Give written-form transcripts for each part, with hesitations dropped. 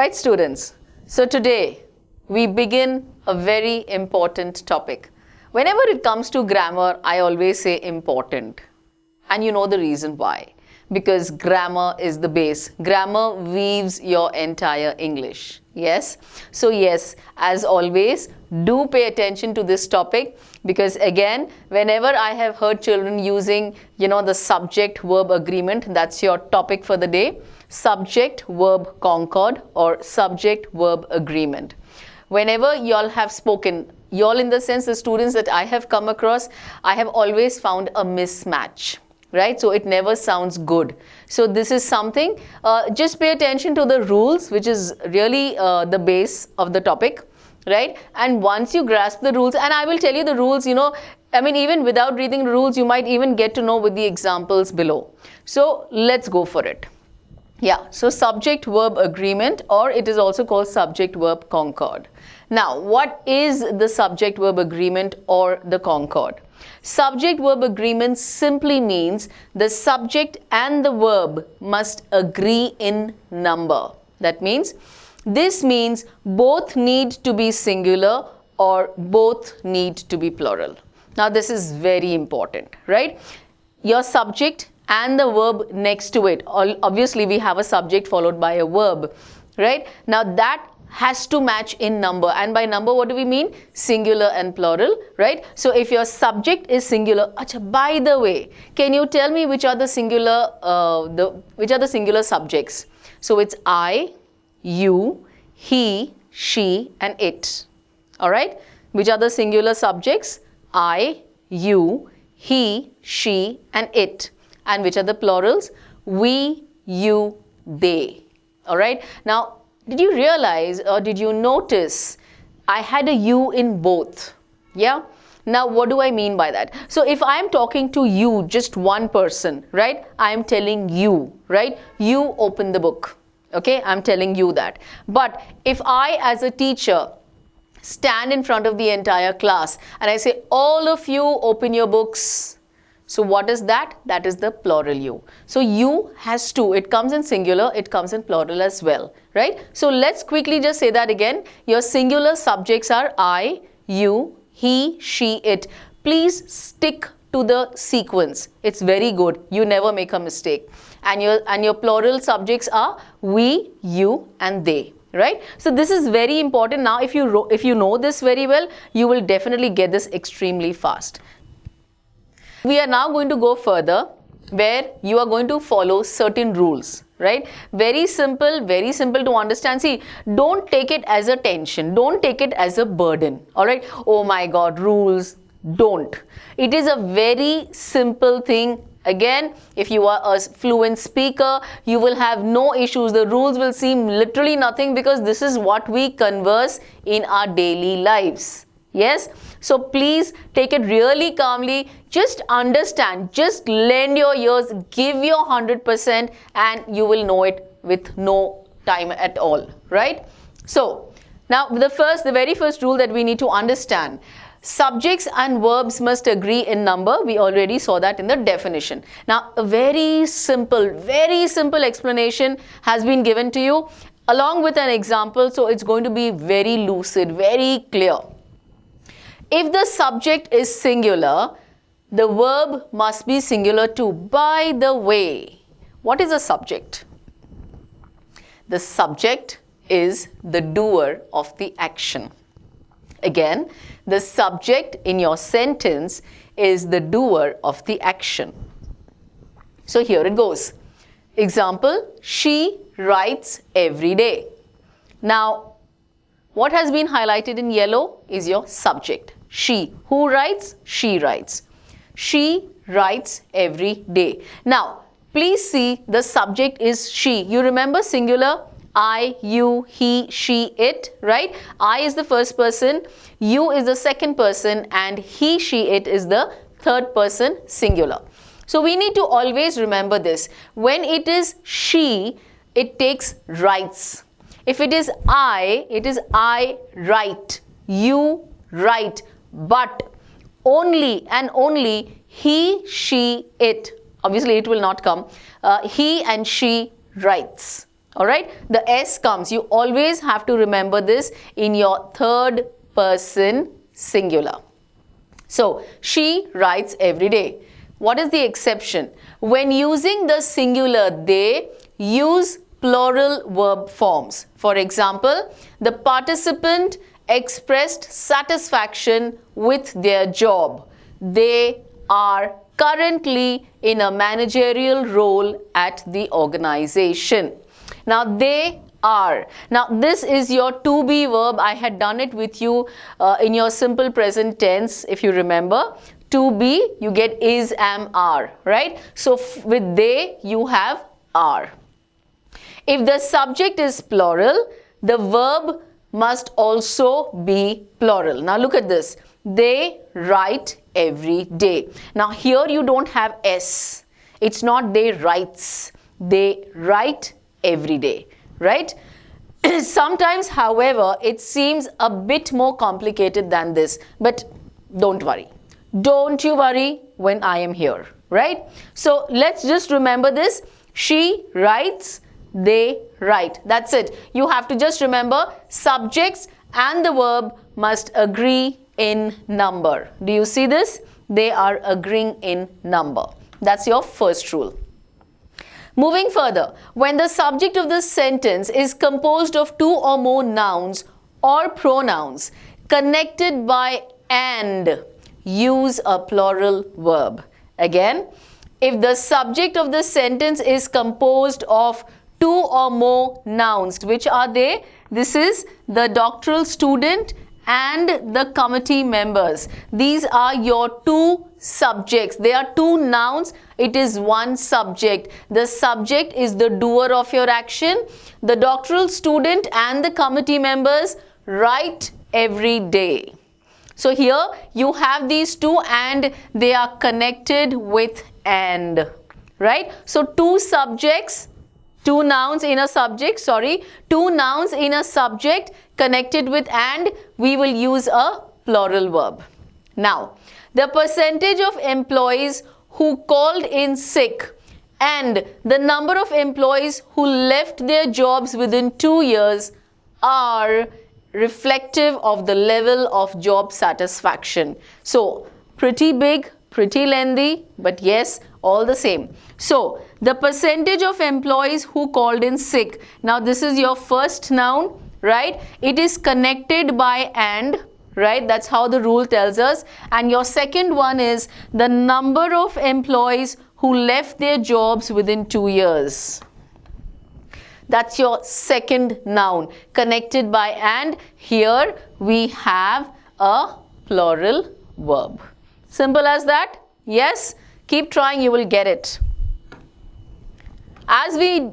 Right, students? So today we begin a very important topic. Whenever it comes to grammar, I always say important. And you know the reason why. Because grammar is the base. Grammar weaves your entire English. Yes? So yes, as always, do pay attention to this topic, because again, whenever I have heard children using, the subject-verb agreement, that's your topic for the day. Subject-verb concord or subject-verb agreement. Whenever y'all have spoken, y'all in the sense the students that I have come across, I have always found a mismatch, right? So it never sounds good. So this is something, just pay attention to the rules, which is really the base of the topic, right? And once you grasp the rules, and I will tell you the rules, even without reading the rules, you might even get to know with the examples below. So let's go for it. Yeah, so subject-verb agreement, or it is also called subject-verb concord. Now, what is the subject-verb agreement or the concord? Subject-verb agreement simply means the subject and the verb must agree in number. This means both need to be singular or both need to be plural. Now, this is very important, right? Your subject and the verb next to it. Obviously, we have a subject followed by a verb, right? Now, that has to match in number. And by number, what do we mean? Singular and plural, right? So, if your subject is singular, by the way, can you tell me which are the singular, subjects? So, it's I, you, he, she, and it. All right? Which are the singular subjects? I, you, he, she, and it. And which are the plurals? We, you, they. All right. Now, did you realize or did you notice I had a you in both? Yeah. Now, what do I mean by that? So, if I am talking to you, just one person, right? I am telling you, right? You open the book. Okay. I'm telling you that. But if I, as a teacher, stand in front of the entire class and I say, all of you open your books. So what is that? That is the plural you. So you has two. It comes in singular, it comes in plural as well, right? So let's quickly just say that again. Your singular subjects are I, you, he, she, it. Please stick to the sequence. It's very good. You never make a mistake. And your plural subjects are we, you, and they. Right? So this is very important. Now, if you know this very well, you will definitely get this extremely fast. We are now going to go further, where you are going to follow certain rules, right? Very simple to understand. See, don't take it as a tension. Don't take it as a burden. All right? Oh my God, rules. Don't. It is a very simple thing. Again, if you are a fluent speaker, you will have no issues. The rules will seem literally nothing, because this is what we converse in our daily lives. Yes? So please take it really calmly. Just understand. Just lend your ears. Give your 100% and you will know it with no time at all. Right? So, now the very first rule that we need to understand. Subjects and verbs must agree in number. We already saw that in the definition. Now, a very simple explanation has been given to you along with an example. So, it's going to be very lucid, very clear. If the subject is singular, the verb must be singular too. By the way, what is a subject? The subject is the doer of the action. Again, the subject in your sentence is the doer of the action. So here it goes. Example, she writes every day. Now, what has been highlighted in yellow is your subject. She. Who writes? She writes. She writes every day. Now, please see the subject is she. You remember singular? I, you, he, she, it, right? I is the first person, you is the second person, and he, she, it is the third person singular. So we need to always remember this. When it is she, it takes writes. If it is I write, you write, but only and only he, she, it, obviously it will not come, he and she writes. All right, the S comes. You always have to remember this in your third person singular. So, she writes every day. What is the exception? When using the singular they, use plural verb forms. For example, the participant expressed satisfaction with their job. They are currently in a managerial role at the organization. Now, they are. Now, this is your to be verb. I had done it with you in your simple present tense, if you remember. To be, you get is, am, are, right? So, with they, you have are. If the subject is plural, the verb must also be plural. Now, look at this. They write every day. Now, here you don't have S. It's not they writes. They write every day, right? Sometimes, however, it seems a bit more complicated than this, but don't worry. Don't you worry when I am here, right? So, let's just remember this. She writes, they write. That's it. You have to just remember subjects and the verb must agree in number. Do you see this? They are agreeing in number. That's your first rule. Moving further, when the subject of the sentence is composed of two or more nouns or pronouns connected by and, use a plural verb. Again, if the subject of the sentence is composed of two or more nouns, which are they? This is the doctoral student and the committee members. These are your two subjects. They are two nouns. It is one subject. The subject is the doer of your action. The doctoral student and the committee members write every day. So here you have these two and they are connected with and, right? So two subjects, two nouns in a subject, two nouns in a subject connected with and, we will use a plural verb. Now, the percentage of employees who called in sick and the number of employees who left their jobs within 2 years are reflective of the level of job satisfaction. So, pretty big, pretty lengthy, but yes, all the same. So, the percentage of employees who called in sick. Now, this is your first noun, right? It is connected by and, right? That's how the rule tells us. And your second one is the number of employees who left their jobs within 2 years. That's your second noun connected by and. Here we have a plural verb. Simple as that? Yes? Keep trying, you will get it. As we,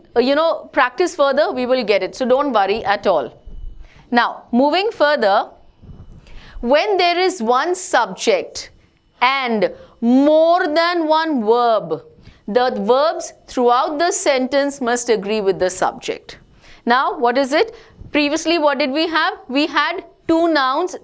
practice further, we will get it. So don't worry at all. Now, moving further, when there is one subject and more than one verb, the verbs throughout the sentence must agree with the subject. Now, what is it? Previously, what did we have? We had two nouns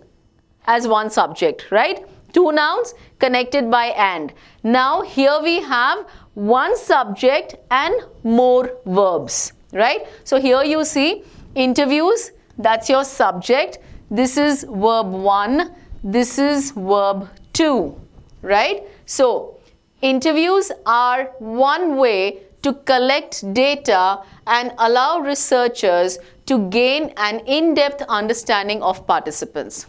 as one subject, right? Two nouns connected by and. Now, here we have one subject and more verbs, right? So, here you see interviews, that's your subject. This is verb 1, this is verb 2, right? So, interviews are one way to collect data and allow researchers to gain an in-depth understanding of participants.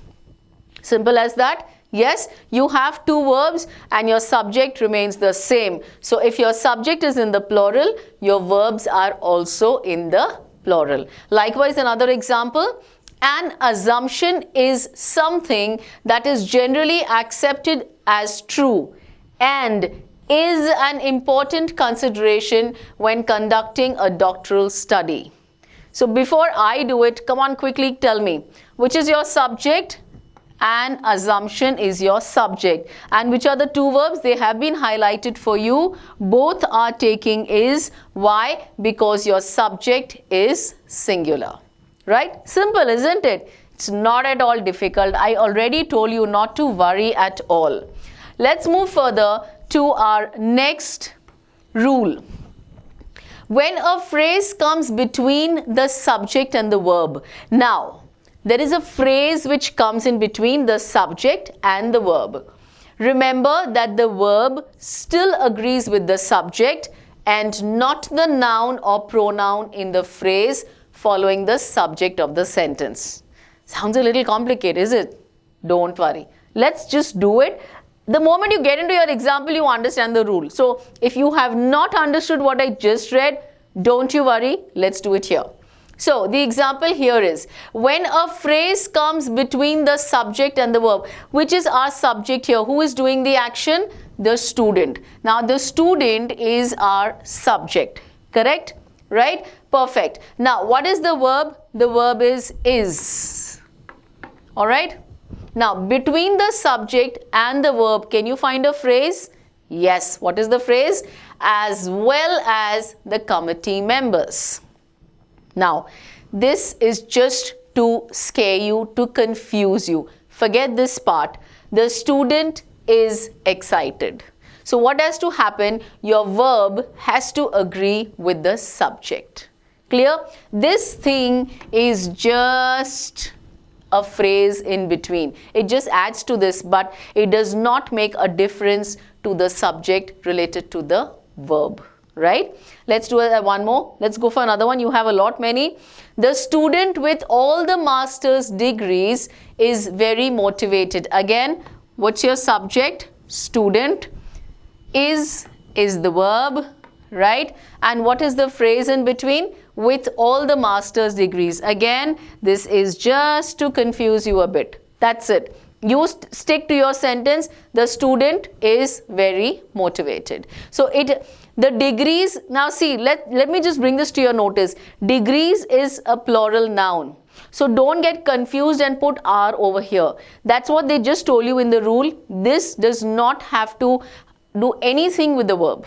Simple as that. Yes, you have two verbs and your subject remains the same. So, if your subject is in the plural, your verbs are also in the plural. Likewise, another example, an assumption is something that is generally accepted as true and is an important consideration when conducting a doctoral study. So, before I do it, come on, quickly tell me, which is your subject? An assumption is your subject. And which are the two verbs? They have been highlighted for you. Both are taking is. Why? Because your subject is singular. Right? Simple, isn't it? It's not at all difficult. I already told you not to worry at all. Let's move further to our next rule. when a phrase comes between the subject and the verb. Now, there is a phrase which comes in between the subject and the verb. Remember that the verb still agrees with the subject and not the noun or pronoun in the phrase following the subject of the sentence. Sounds a little complicated, is it? Don't worry. Let's just do it. The moment you get into your example, you understand the rule. So, if you have not understood what I just read, don't you worry. Let's do it here. So, the example here is, when a phrase comes between the subject and the verb, which is our subject here, who is doing the action? The student. Now, the student is our subject, correct? Right? Perfect. Now, what is the verb? The verb is. Alright? Now, between the subject and the verb, can you find a phrase? Yes. What is the phrase? As well as the committee members. Now, this is just to scare you, to confuse you. Forget this part. The student is excited. So, what has to happen? Your verb has to agree with the subject. Clear? This thing is just a phrase in between. It just adds to this, but it does not make a difference to the subject related to the verb. Right? Let's do one more. Let's go for another one. You have a lot many. The student with all the master's degrees is very motivated. Again, what's your subject? Student. Is the verb, right? And what is the phrase in between? With all the master's degrees. Again, this is just to confuse you a bit. That's it. You stick to your sentence. The student is very motivated. So the degrees, now see, let me just bring this to your notice. Degrees is a plural noun. So don't get confused and put are over here. That's what they just told you in the rule. This does not have to do anything with the verb.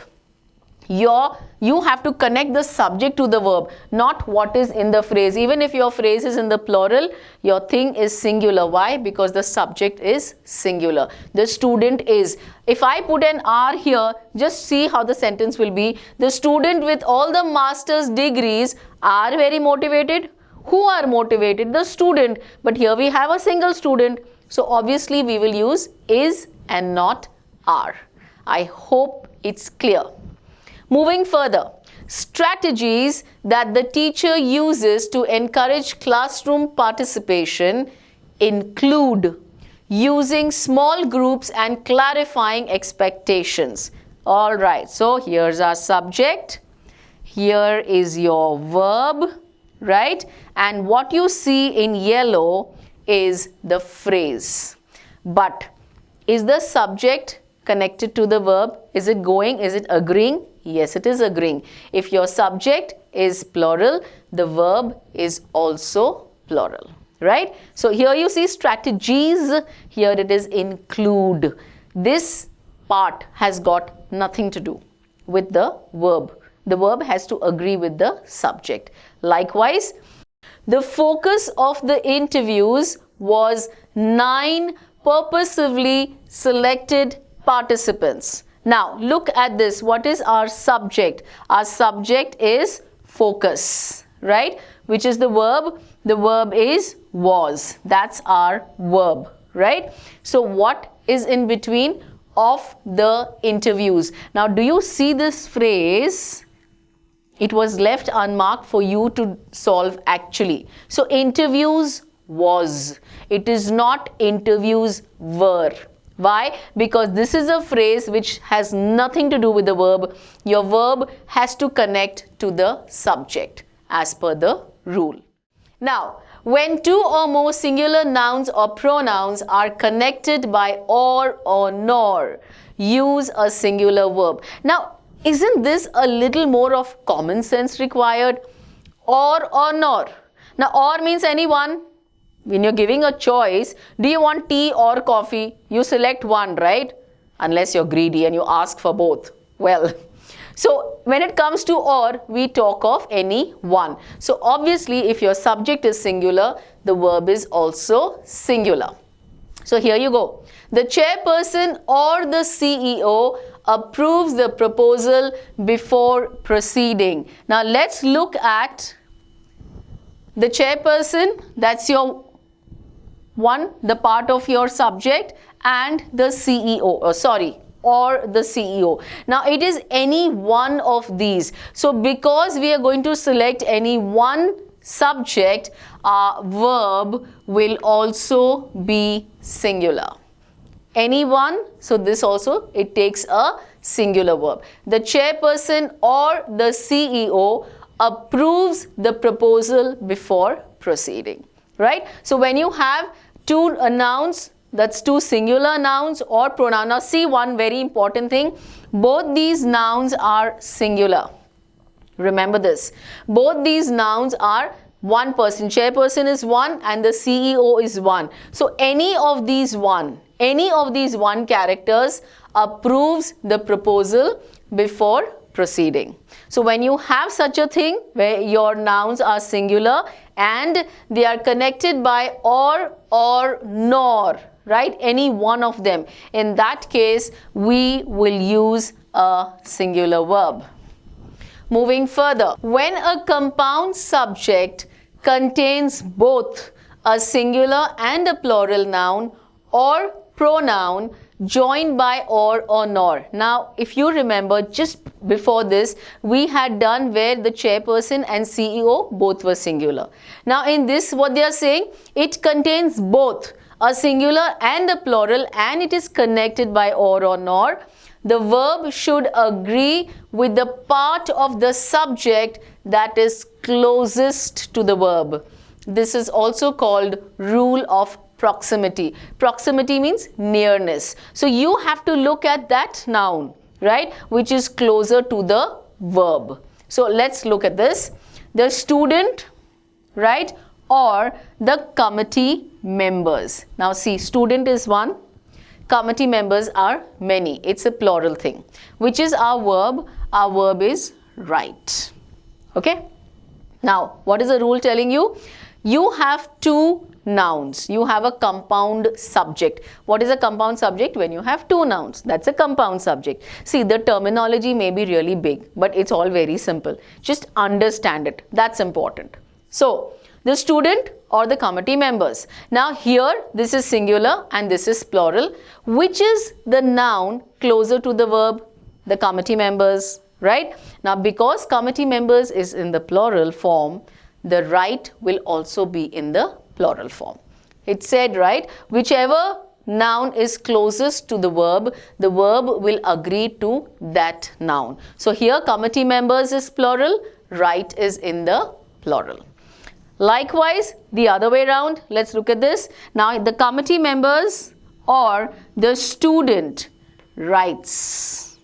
You have to connect the subject to the verb, not what is in the phrase. Even if your phrase is in the plural, your thing is singular. Why? Because the subject is singular. The student is. If I put an R here, just see how the sentence will be. The student with all the master's degrees are very motivated. Who are motivated? The student. But here we have a single student. So obviously we will use is and not are. I hope it's clear. Moving further, strategies that the teacher uses to encourage classroom participation include using small groups and clarifying expectations. All right, so here's our subject. Here is your verb, right? And what you see in yellow is the phrase. But is the subject connected to the verb? Is it going? Is it agreeing? Yes, it is agreeing. If your subject is plural, the verb is also plural, right? So here you see strategies. Here it is include. This part has got nothing to do with the verb. The verb has to agree with the subject. Likewise, the focus of the interviews was 9 purposively selected participants. Now, look at this. What is our subject? Our subject is focus, right? Which is the verb? The verb is was. That's our verb, right? So, what is in between of the interviews? Now, do you see this phrase? It was left unmarked for you to solve actually. So, interviews was. It is not interviews were. Why? Because this is a phrase which has nothing to do with the verb. Your verb has to connect to the subject as per the rule. Now, when 2 or more singular nouns or pronouns are connected by or nor, use a singular verb. Now, isn't this a little more of common sense required? Or nor. Now, or means anyone. When you're giving a choice, do you want tea or coffee? You select one, right? Unless you're greedy and you ask for both. Well, so when it comes to or, we talk of any one. So obviously, if your subject is singular, the verb is also singular. So here you go. The chairperson or the CEO approves the proposal before proceeding. Now let's look at the chairperson, that's your the part of your subject, and the CEO, or the CEO. Now it is any one of these. So because we are going to select any one subject, our verb will also be singular. Any one, so this also, it takes a singular verb. The chairperson or the CEO approves the proposal before proceeding, right? So when you have two nouns, that's two singular nouns or pronoun. Now see one very important thing, both these nouns are singular. Remember this, both these nouns are one person, chairperson is one and the CEO is one. So any of these one characters approves the proposal before proceeding. So when you have such a thing where your nouns are singular and they are connected by or nor, right, any one of them, in that case we will use a singular verb. Moving further, when a compound subject contains both a singular and a plural noun or pronoun joined by or nor. Now if you remember, just before this we had done where the chairperson and CEO both were singular. Now in this, what they are saying, it contains both a singular and a plural and it is connected by or nor. The verb should agree with the part of the subject that is closest to the verb. This is also called rule of proximity. Proximity means nearness. So you have to look at that noun, right, which is closer to the verb. So let's look at this. The student, right, or the committee members. Now see, student is one, committee members are many. It's a plural thing. Which is our verb? Our verb is write. Okay. Now, what is the rule telling you? You have two nouns. You have a compound subject. What is a compound subject? When you have two nouns, that's a compound subject. See, the terminology may be really big, but it's all very simple. Just understand it. That's important. So, the student or the committee members. Now here this is singular and this is plural. Which is the noun closer to the verb? The committee members, right? Now because committee members is in the plural form, the right will also be in the plural form. It said, right, whichever noun is closest to the verb will agree to that noun. So here committee members is plural, right is in the plural. Likewise, the other way around, let's look at this. Now, the committee members or the student writes.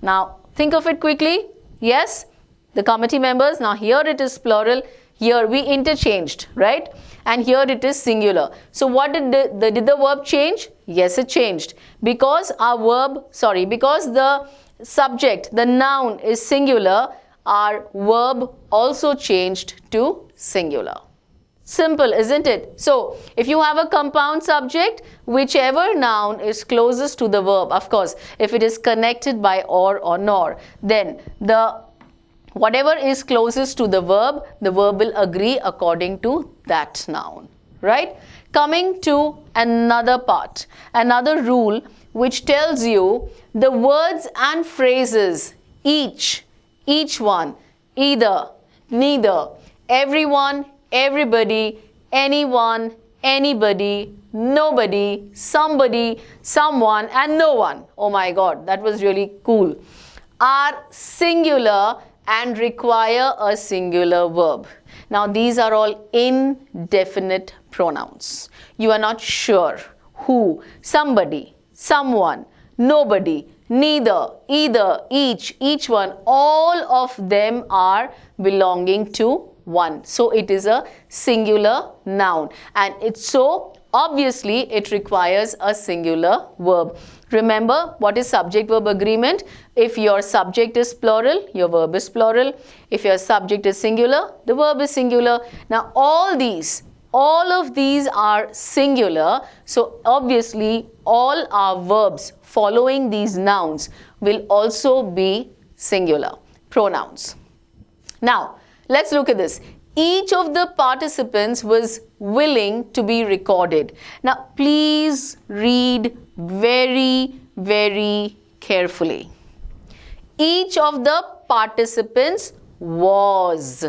Now, think of it quickly. Yes, the committee members. Now, here it is plural. Here we interchanged, right? And here it is singular. So, what did the verb change? Yes, it changed. Because because the subject, the noun is singular, our verb also changed to singular. Simple, isn't it? So, if you have a compound subject, whichever noun is closest to the verb, of course, if it is connected by or nor, then whatever is closest to the verb will agree according to that noun, right? Coming to another part, another rule which tells you the words and phrases, each one, either, neither, everyone, everybody, anyone, anybody, nobody, somebody, someone, and no one. Oh my God, that was really cool. Are singular and require a singular verb. Now these are all indefinite pronouns. You are not sure who, somebody, someone, nobody, neither, either, each one, all of them are belonging to one. So it is a singular noun and it's so obviously it requires a singular verb. Remember what is subject verb agreement? If your subject is plural, your verb is plural. If your subject is singular, the verb is singular. Now all of these are singular, so obviously all our verbs following these nouns will also be singular pronouns. Now, let's look at this. Each of the participants was willing to be recorded. Now, please read very, very carefully. Each of the participants was.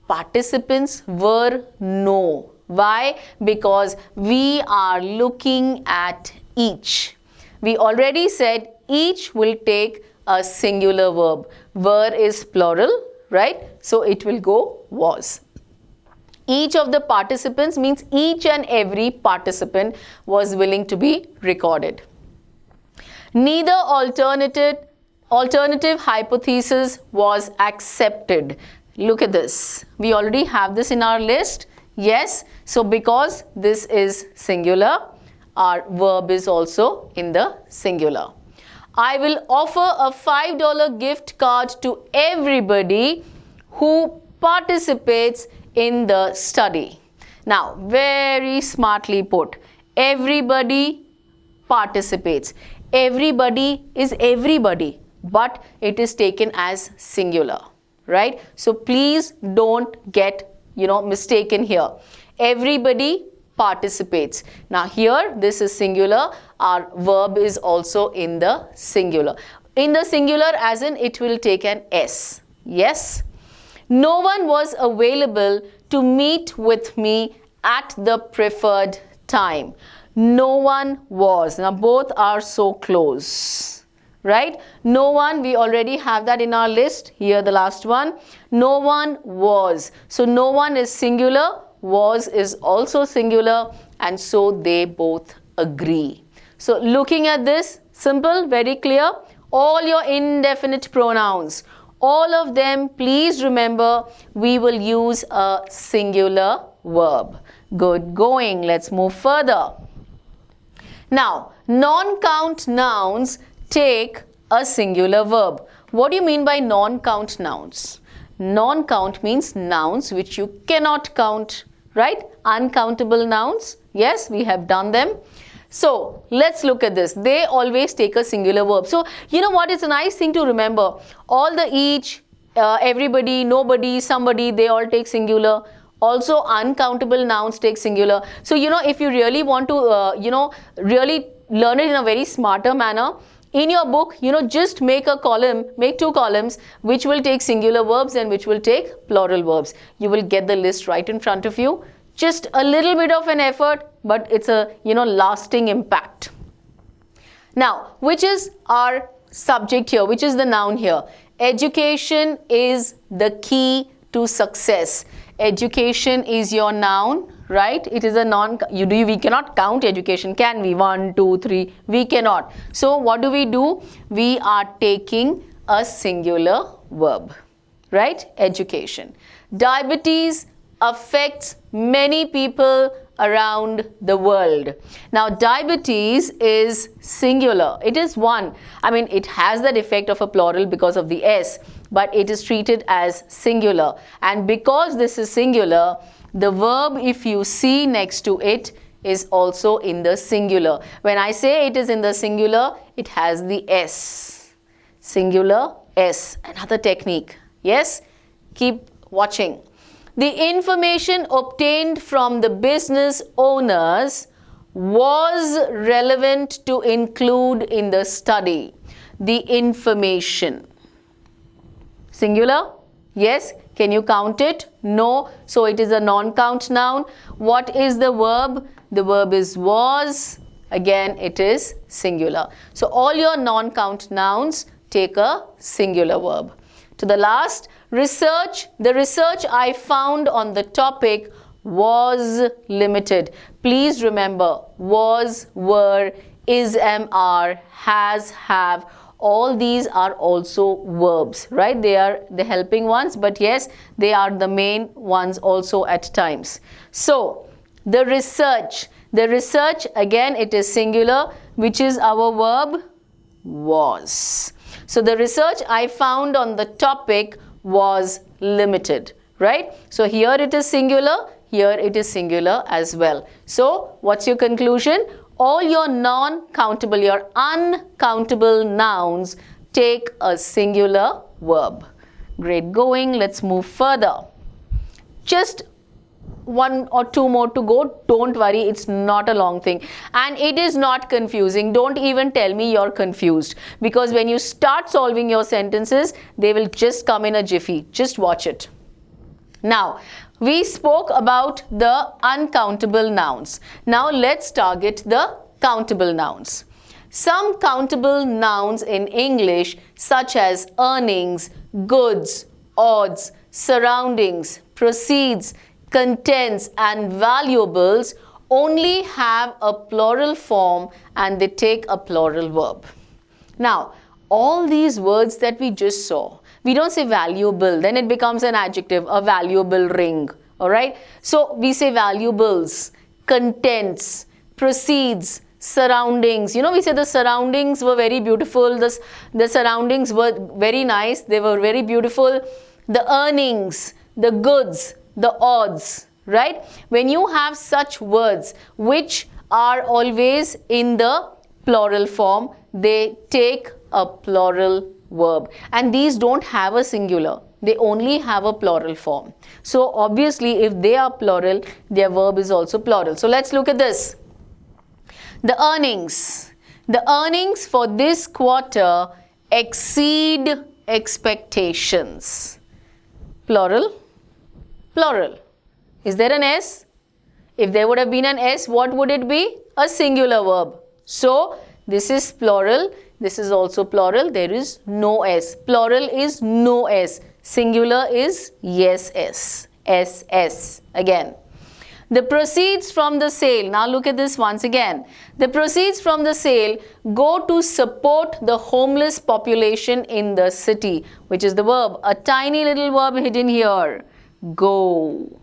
Participants were no. Why? Because we are looking at each. We already said each will take a singular verb. Were is plural, right? So it will go was. Each of the participants means each and every participant was willing to be recorded. Neither alternative hypothesis was accepted. Look at this. We already have this in our list. Yes. So because this is singular, our verb is also in the singular. I will offer a $5 gift card to everybody who participates in the study. Now, very smartly put. Everybody participates. Everybody is everybody, but it is taken as singular, right? So please don't get, mistaken here. Everybody participates. Now here this is singular. Our verb is also in the singular. In the singular as in it will take an S. Yes. No one was available to meet with me at the preferred time. No one was. Now both are so close, right? No one, we already have that in our list. Here the last one. No one was. So no one is singular. Was is also singular, and so they both agree. So looking at this, simple, very clear. All your indefinite pronouns, all of them, please remember, we will use a singular verb. Good going. Let's move further. Now, non-count nouns take a singular verb. What do you mean by non-count nouns? Non-count means nouns which you cannot count, right? Uncountable nouns. Yes, we have done them. So, let's look at this. They always take a singular verb. So, you know what? It's a nice thing to remember. All the each, everybody, nobody, somebody, they all take singular. Also, uncountable nouns take singular. So, if you really want to, really learn it in a very smarter manner, in your book, just make a column, make 2 columns, which will take singular verbs and which will take plural verbs. You will get the list right in front of you. Just a little bit of an effort, but it's a, lasting impact. Now, which is our subject here? Which is the noun here? Education is the key to success. Education is your noun, right? It is a we cannot count education, can we? 1, 2, 3, we cannot. So what do? We are taking a singular verb, right? Education. Diabetes affects many people around the world. Now, diabetes is singular. It is one. I mean, it has that effect of a plural because of the S, but it is treated as singular. And because this is singular, the verb, if you see next to it, is also in the singular. When I say it is in the singular, it has the S. Singular S. Another technique. Yes? Keep watching. The information obtained from the business owners was relevant to include in the study. The information. Singular? Yes. Can you count it? No. So it is a non-count noun. What is the verb? The verb is was. Again, it is singular. So all your non-count nouns take a singular verb. To the last, research. The research I found on the topic was limited. Please remember, was, were, is, am, are, has, have, all these are also verbs, right? They are the helping ones, but yes, they are the main ones also at times. So, the research again, it is singular, which is our verb was. So, the research I found on the topic was limited, right? So, here it is singular, here it is singular as well. So, what's your conclusion? all your non-countable, your uncountable nouns take a singular verb. Great going. Let's move further. Just one or two more to go. Don't worry, it's not a long thing and it is not confusing. Don't even tell me you're confused, because when you start solving your sentences, they will just come in a jiffy. Just watch it. Now, we spoke about the uncountable nouns. Now let's target the countable nouns. Some countable nouns in English, such as earnings, goods, odds, surroundings, proceeds, contents and valuables, only have a plural form and they take a plural verb. Now, all these words that we just saw, we don't say valuable, then it becomes an adjective, a valuable ring, all right? So we say valuables, contents, proceeds, surroundings. You know, we say the surroundings were very beautiful, the surroundings were very nice, they were very beautiful. The earnings, the goods, the odds, right? When you have such words which are always in the plural form, they take a plural verb, and these don't have a singular, they only have a plural form. So obviously if they are plural, their verb is also plural. So let's look at this. The earnings. The earnings for this quarter exceed expectations. Plural, plural. Is there an S? If there would have been an S, what would it be? A singular verb. So this is plural, this is also plural, there is no S. Plural is no S. Singular is yes S. SS again. The proceeds from the sale, now look at this once again. The proceeds from the sale go to support the homeless population in the city, which is the verb, a tiny little verb hidden here, go,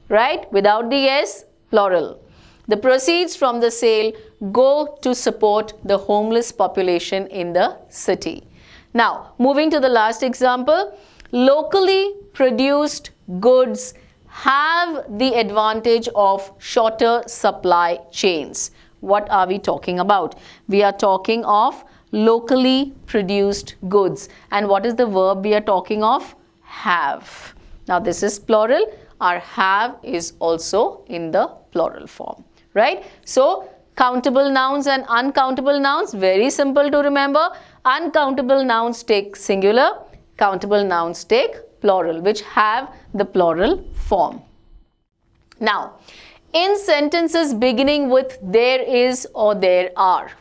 right? Without the S, plural. The proceeds from the sale go to support the homeless population in the city. Now, moving to the last example, locally produced goods have the advantage of shorter supply chains. What are we talking about? We are talking of locally produced goods. And what is the verb we are talking of? Have. Now this is plural. Our have is also in the plural form, right? So countable nouns and uncountable nouns, very simple to remember. Uncountable nouns take singular, countable nouns take plural, which have the plural form. Now, in sentences beginning with there is or there are,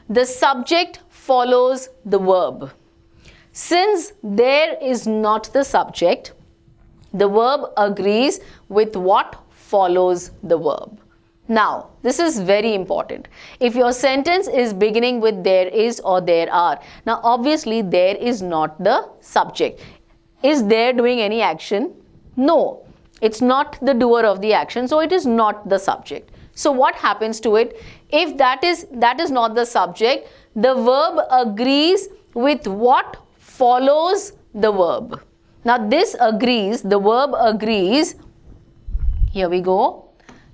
the subject follows the verb. Since there is not the subject, the verb agrees with what follows the verb. Now, this is very important. If your sentence is beginning with there is or there are, now obviously there is not the subject. Is there doing any action? No, it's not the doer of the action, so it is not the subject. So what happens to it? If that is not the subject, the verb agrees with what follows the verb. Now this agrees, the verb agrees, here we go.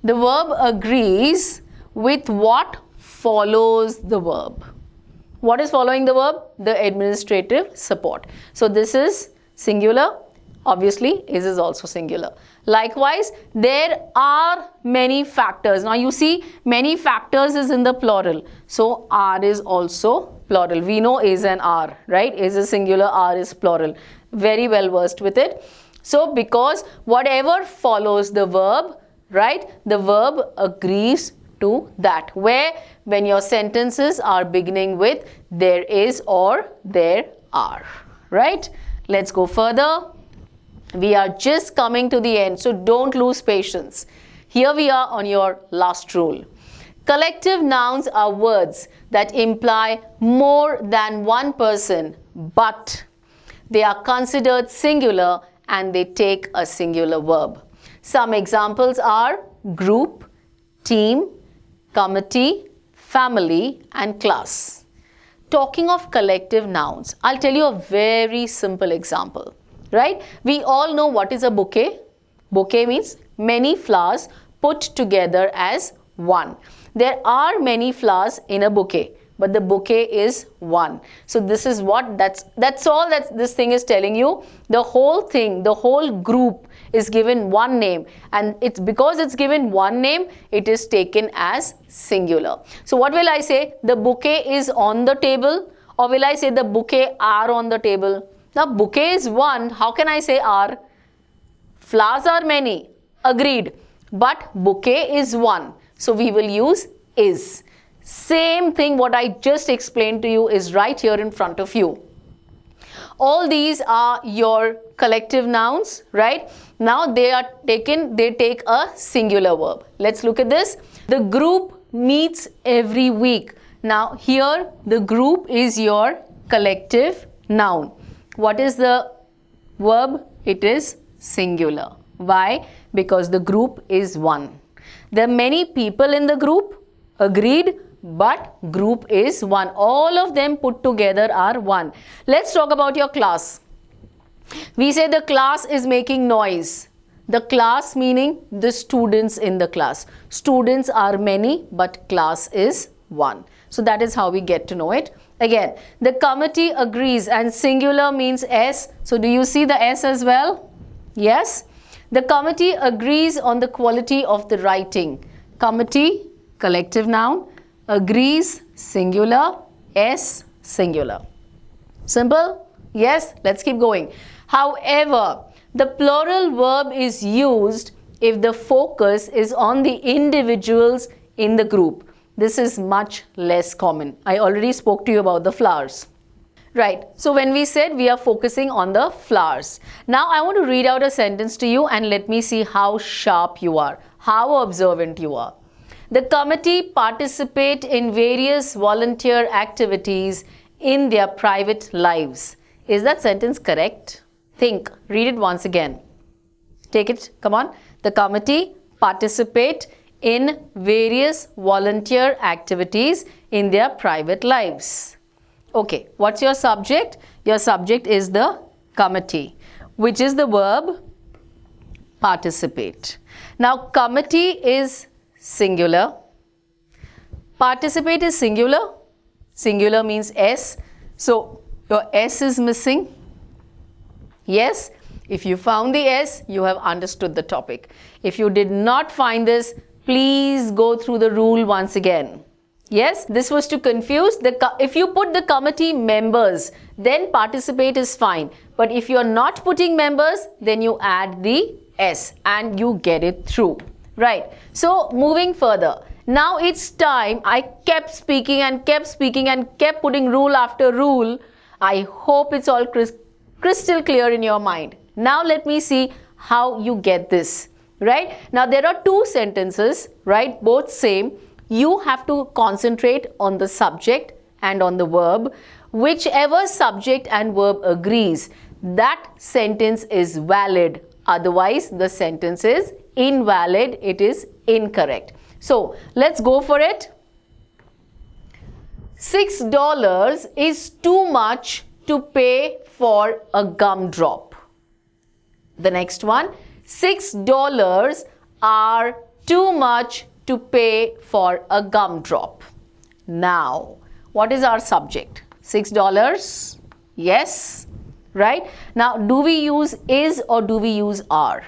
The verb agrees with what follows the verb. What is following the verb? The administrative support. So this is singular, obviously is also singular. Likewise, there are many factors. Now you see many factors is in the plural. So are is also plural. We know is and are, right? Is is singular, are is plural. Very well versed with it. So because whatever follows the verb, right, the verb agrees to that. Where when your sentences are beginning with there is or there are, right? Let's go further. We are just coming to the end, so don't lose patience. Here we are on your last rule. Collective nouns are words that imply more than one person, but they are considered singular and they take a singular verb. Some examples are group, team, committee, family, and class. Talking of collective nouns, I'll tell you a very simple example, right? We all know what is a bouquet. Bouquet means many flowers put together as one. there are many flowers in a bouquet, but the bouquet is one. So this is what, that's all that this thing is telling you. The whole thing, the whole group is given one name, and it's because it's given one name, it is taken as singular. So what will I say? The bouquet is on the table, or will I say the bouquet are on the table? Now bouquet is one, how can I say are? Flowers are many, agreed, but bouquet is one, so we will use is. Same thing what I just explained to you is right here in front of you. All these are your collective nouns, right? Now they take a singular verb. Let's look at this. The group meets every week. Now here the group is your collective noun. What is the verb? It is singular. Why? Because the group is one. There are many people in the group, agreed, but group is one. All of them put together are one. Let's talk about your class. We say the class is making noise. The class meaning the students in the class. Students are many, but class is one. So that is how we get to know it. Again, the committee agrees, and singular means S. So do you see the S as well? Yes. The committee agrees on the quality of the writing. Committee, collective noun. Agrees, singular. S, singular. Simple? Yes. Let's keep going. However, the plural verb is used if the focus is on the individuals in the group. This is much less common. I already spoke to you about the flowers. Right. So when we said we are focusing on the flowers. Now I want to read out a sentence to you and let me see how sharp you are, how observant you are. The committee participate in various volunteer activities in their private lives. Is that sentence correct? Think. Read it once again. Take it. Come on. The committee participate in various volunteer activities in their private lives. Okay. What's your subject? Your subject is the committee, which is the verb participate. Now, committee is singular. Participate is singular. Singular means S. So, your S is missing. Yes, if you found the S, you have understood the topic. If you did not find this, please go through the rule once again. Yes, this was to confuse. If you put the committee members, then participate is fine. But if you are not putting members, then you add the S and you get it through. Right. So, moving further. Now it's time. I kept speaking and kept putting rule after rule. I hope it's all crystal clear in your mind. Now let me see how you get this. Right. Now there are two sentences, right, both same. You have to concentrate on the subject and on the verb. Whichever subject and verb agrees, that sentence is valid. Otherwise the sentence is invalid. It is incorrect. So let's go for it. $6 is too much to pay for a gumdrop. The next one, $6 are too much to pay for a gumdrop. Now, what is our subject? $6? Yes, right? Now, do we use is or do we use are?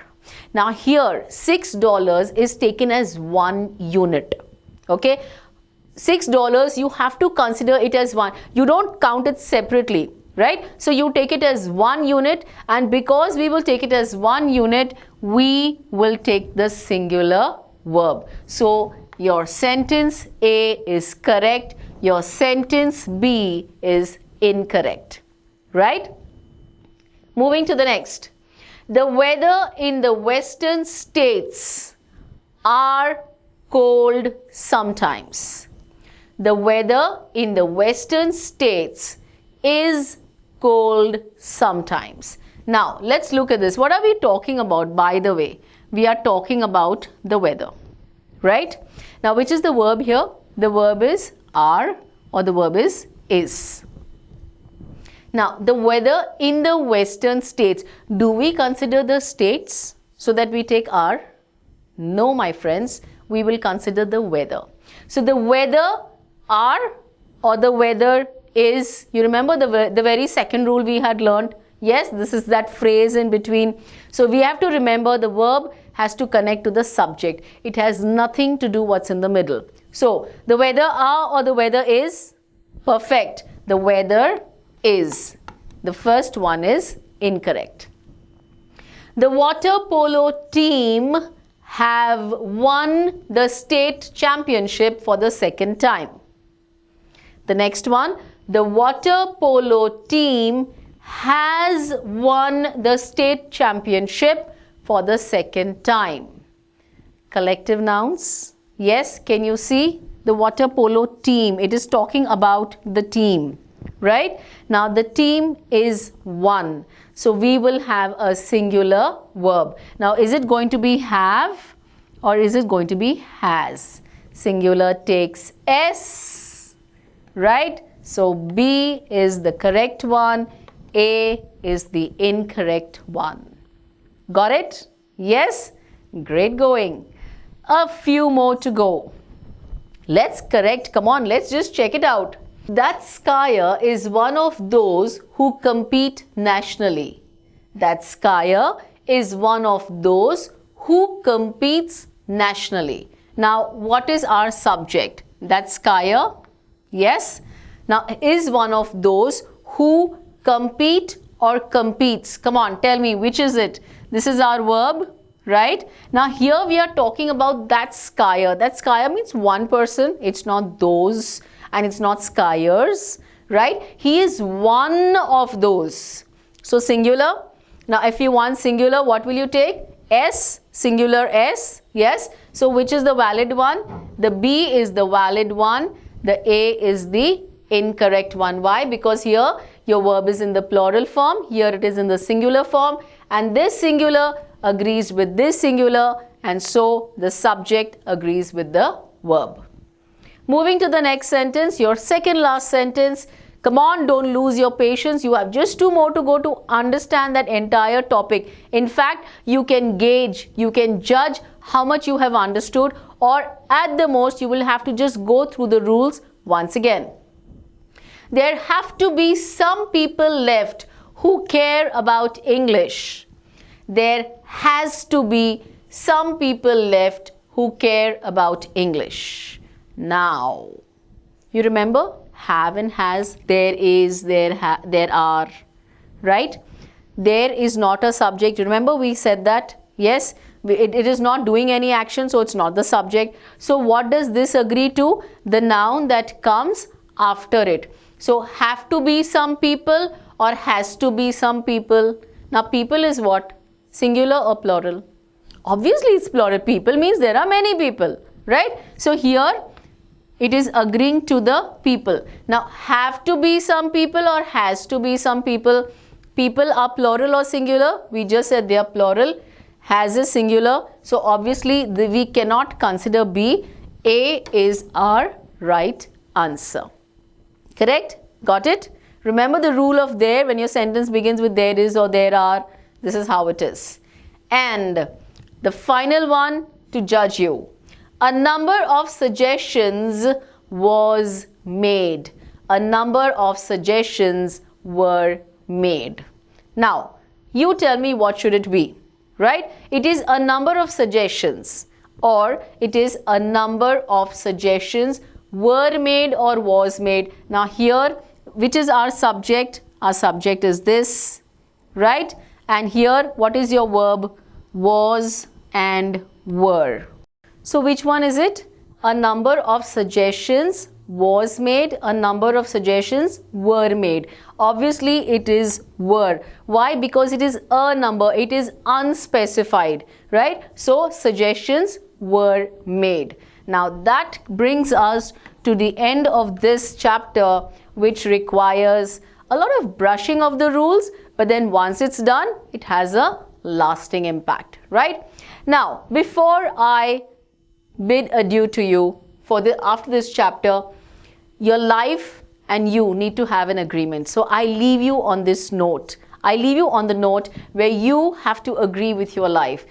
Now, here $6 is taken as one unit. Okay, $6 you have to consider it as one. You don't count it separately. Right? So you take it as one unit, and because we will take it as one unit, we will take the singular verb. So your sentence A is correct, your sentence B is incorrect. Right? Moving to the next. The weather in the western states are cold sometimes. The weather in the western states is cold sometimes. Now, let's look at this. What are we talking about, by the way? We are talking about the weather, right? Now, which is the verb here? The verb is are or the verb is. Now, the weather in the western states. Do we consider the states so that we take are? No, my friends. We will consider the weather. So the whether are or the whether is, you remember the very second rule we had learned? Yes, this is that phrase in between. So we have to remember the verb has to connect to the subject. It has nothing to do what's in the middle. So the whether are or the whether is, perfect. The whether is. The first one is incorrect. The water polo team have won the state championship for the second time. The next one, the water polo team has won the state championship for the second time. Collective nouns. Yes, can you see? The water polo team. It is talking about the team, right? Now the team is won. So we will have a singular verb. Now is it going to be have or is it going to be has? Singular takes S, right? So B is the correct one. A is the incorrect one. Got it? Yes? Great going. A few more to go. Let's correct. Come on, let's just check it out. That skier is one of those who compete nationally. That skier is one of those who competes nationally. Now, what is our subject? That skier. Yes. Now, is one of those who compete or competes. Come on, tell me, which is it? This is our verb, right? Now, here we are talking about that skier. That skier means one person. It's not those and it's not skiers, right? He is one of those. So, singular. Now, if you want singular, what will you take? S, singular S, yes. So, which is the valid one? The B is the valid one. The A is the incorrect one. Why? Because here your verb is in the plural form. Here it is in the singular form. And this singular agrees with this singular. And so the subject agrees with the verb. Moving to the next sentence, your second last sentence. Come on, don't lose your patience. You have just 2 more to go to understand that entire topic. In fact, you can gauge, you can judge how much you have understood, or at the most, you will have to just go through the rules once again. There have to be some people left who care about English. There has to be some people left who care about English. Now, you remember? Have and has, there is, there are, right? There is not a subject. Remember we said that? Yes, it is not doing any action, so it's not the subject. So what does this agree to? The noun that comes after it. So have to be some people or has to be some people. Now people is what? Singular or plural? Obviously it's plural. People means there are many people, right? So here it is agreeing to the people. Now, have to be some people or has to be some people. People are plural or singular? We just said they are plural. Has is singular. So, obviously, we cannot consider B. A is our right answer. Correct? Got it? Remember the rule of there when your sentence begins with there is or there are. This is how it is. And the final one to judge you. A number of suggestions was made. A number of suggestions were made. Now, you tell me what should it be, right? It is a number of suggestions or it is a number of suggestions were made or was made. Now here, which is our subject? Our subject is this, right? And here, what is your verb? Was and were. So which one is it? A number of suggestions was made, a number of suggestions were made. Obviously it is were. Why? Because it is a number, it is unspecified, right? So suggestions were made. Now that brings us to the end of this chapter, which requires a lot of brushing of the rules, but then once it's done, it has a lasting impact, right? Now, before I bid adieu to you after this chapter, your life and you need to have an agreement. So I leave you on this note. I leave you on the note where you have to agree with your life.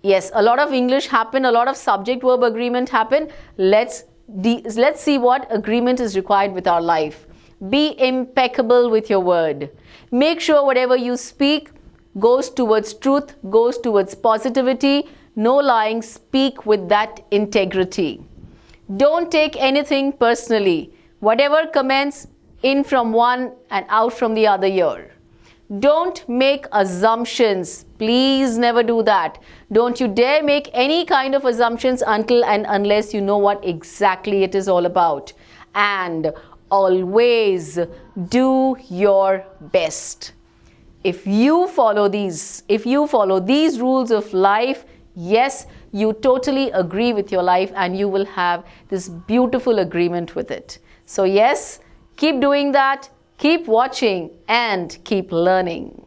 Yes, a lot of English happen, a lot of subject verb agreement happen. Let's let's see what agreement is required with our life. Be impeccable with your word. Make sure whatever you speak goes towards truth, goes towards positivity. No lying, speak with that integrity. Don't take anything personally. Whatever comments in from one and out from the other ear. Don't make assumptions. Please never do that. Don't you dare make any kind of assumptions until and unless you know what exactly it is all about. And always do your best. If you follow these rules of life, yes, you totally agree with your life and you will have this beautiful agreement with it. So yes, keep doing that, keep watching and keep learning.